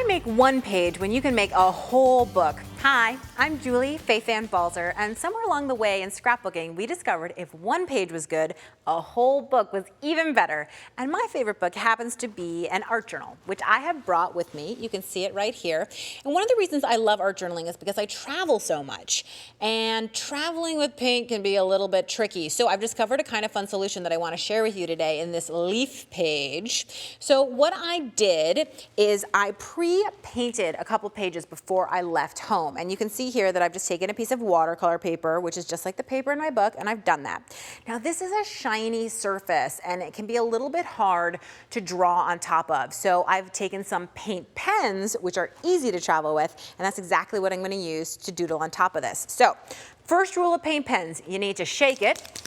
Why make one page when you can make a whole book? Hi, I'm Julie Fei-Fan Balzer, and somewhere along the way in scrapbooking, we discovered if one page was good, a whole book was even better. And my favorite book happens to be an art journal, which I have brought with me. You can see it right here. And one of the reasons I love art journaling is because I travel so much. And traveling with paint can be a little bit tricky. So I've discovered a kind of fun solution that I want to share with you today in this leaf page. So what I did is I pre-painted a couple pages before I left home. And you can see here that I've just taken a piece of watercolor paper, which is just like the paper in my book, and I've done that. Now this is a shiny surface and it can be a little bit hard to draw on top of. So I've taken some paint pens, which are easy to travel with, and that's exactly what I'm going to use to doodle on top of this. So first rule of paint pens, you need to shake it.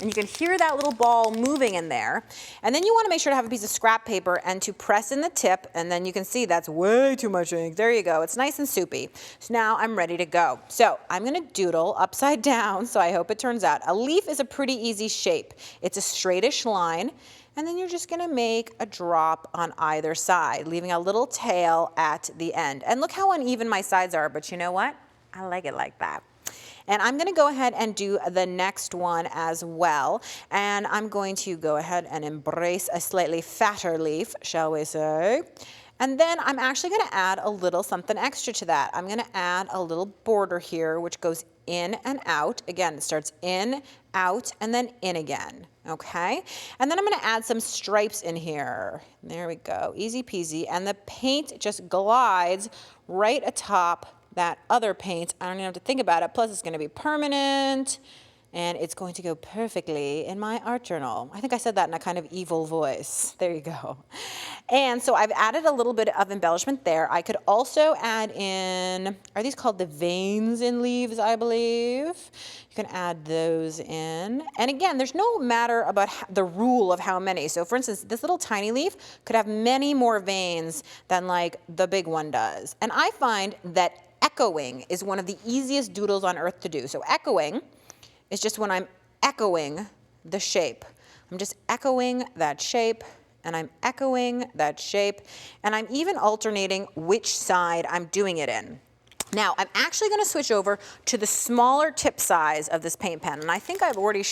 And you can hear that little ball moving in there. And then you want to make sure to have a piece of scrap paper and to press in the tip, and then you can see that's way too much ink. There you go. It's nice and soupy. So now I'm ready to go. So I'm going to doodle upside down, so I hope it turns out. A leaf is a pretty easy shape. It's a straightish line, and then you're just going to make a drop on either side, leaving a little tail at the end. And look how uneven my sides are, but you know what? I like it like that. And I'm going to go ahead and do the next one as well. And I'm going to go ahead and embrace a slightly fatter leaf, shall we say. And then I'm actually going to add a little something extra to that. I'm going to add a little border here, which goes in and out. Again, it starts in, out, and then in again. Okay? And then I'm going to add some stripes in here. There we go. Easy peasy. And the paint just glides right atop that other paint. I don't even have to think about it. Plus it's going to be permanent and it's going to go perfectly in my art journal. I think I said that in a kind of evil voice. There you go. And so I've added a little bit of embellishment there. I could also add in, are these called the veins in leaves, I believe? You can add those in. And again, there's no matter about the rule of how many. So for instance, this little tiny leaf could have many more veins than like the big one does. And I find that echoing is one of the easiest doodles on earth to do. So echoing is just when I'm echoing the shape. I'm just echoing that shape, and I'm echoing that shape, and I'm even alternating which side I'm doing it in. Now, I'm actually going to switch over to the smaller tip size of this paint pen, and I think I've already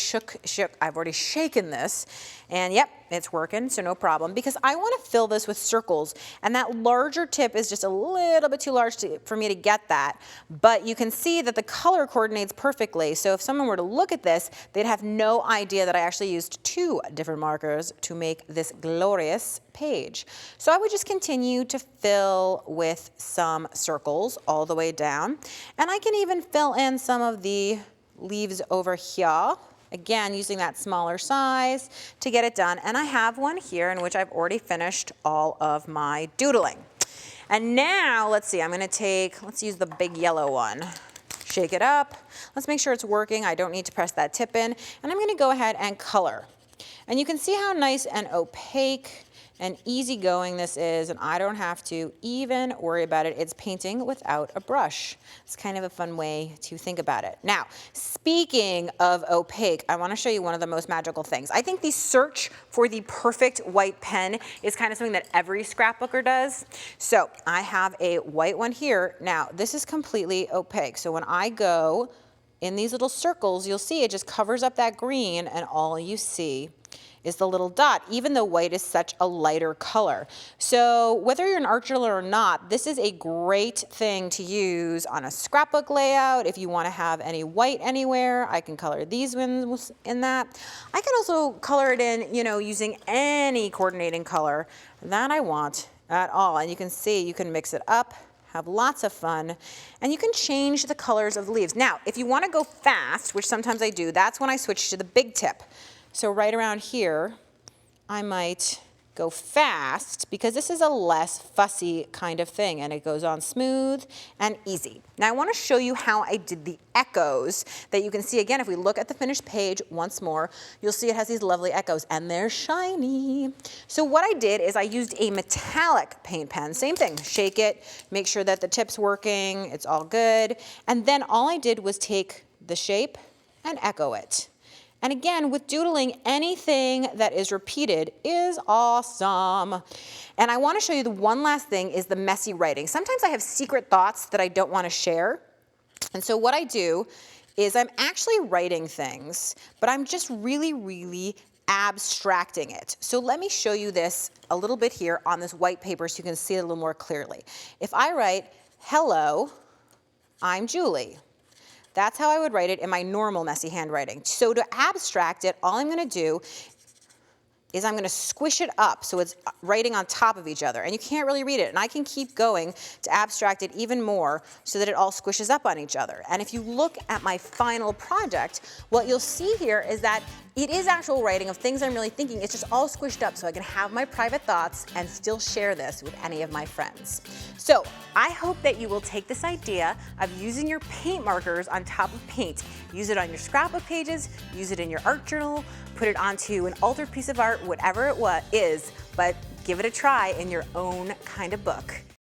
I've already shaken this, and yep, it's working, so no problem, because I want to fill this with circles, and that larger tip is just a little bit too large for me to get that, but you can see that the color coordinates perfectly, so if someone were to look at this, they'd have no idea that I actually used two different markers to make this glorious page. So I would just continue to fill with some circles all the way down, and I can even fill in some of the leaves over here. Again, using that smaller size to get it done. And I have one here in which I've already finished all of my doodling. And now, let's see, I'm going to let's use the big yellow one. Shake it up. Let's make sure it's working. I don't need to press that tip in. And I'm going to go ahead and color. And you can see how nice and opaque and easygoing this is, and I don't have to even worry about it. It's painting without a brush. It's kind of a fun way to think about it. Now, speaking of opaque, I want to show you one of the most magical things. I think the search for the perfect white pen is kind of something that every scrapbooker does. So I have a white one here. Now, this is completely opaque. So when I go in these little circles, you'll see it just covers up that green, and all you see is the little dot, even though white is such a lighter color. So whether you're an art journaler or not, this is a great thing to use on a scrapbook layout. If you want to have any white anywhere, I can color these ones in that. I can also color it in, you know, using any coordinating color that I want at all. And you can see, you can mix it up, have lots of fun, and you can change the colors of the leaves. Now, if you want to go fast, which sometimes I do, that's when I switch to the big tip. So right around here, I might go fast because this is a less fussy kind of thing, and it goes on smooth and easy. Now I want to show you how I did the echoes that you can see. Again, if we look at the finished page once more, you'll see it has these lovely echoes, and they're shiny. So what I did is I used a metallic paint pen. Same thing, shake it, make sure that the tip's working, it's all good. And then all I did was take the shape and echo it. And again, with doodling, anything that is repeated is awesome. And I want to show you the one last thing is the messy writing. Sometimes I have secret thoughts that I don't want to share. And so what I do is I'm actually writing things, but I'm just really abstracting it. So let me show you this a little bit here on this white paper so you can see it a little more clearly. If I write, hello, I'm Julie. That's how I would write it in my normal messy handwriting. So to abstract it, all I'm going to do is I'm going to squish it up so it's writing on top of each other. And you can't really read it. And I can keep going to abstract it even more so that it all squishes up on each other. And if you look at my final project, what you'll see here is that it is actual writing of things I'm really thinking. It's just all squished up so I can have my private thoughts and still share this with any of my friends. So I hope that you will take this idea of using your paint markers on top of paint. Use it on your scrapbook pages, use it in your art journal, put it onto an altered piece of art, whatever it is, but give it a try in your own kind of book.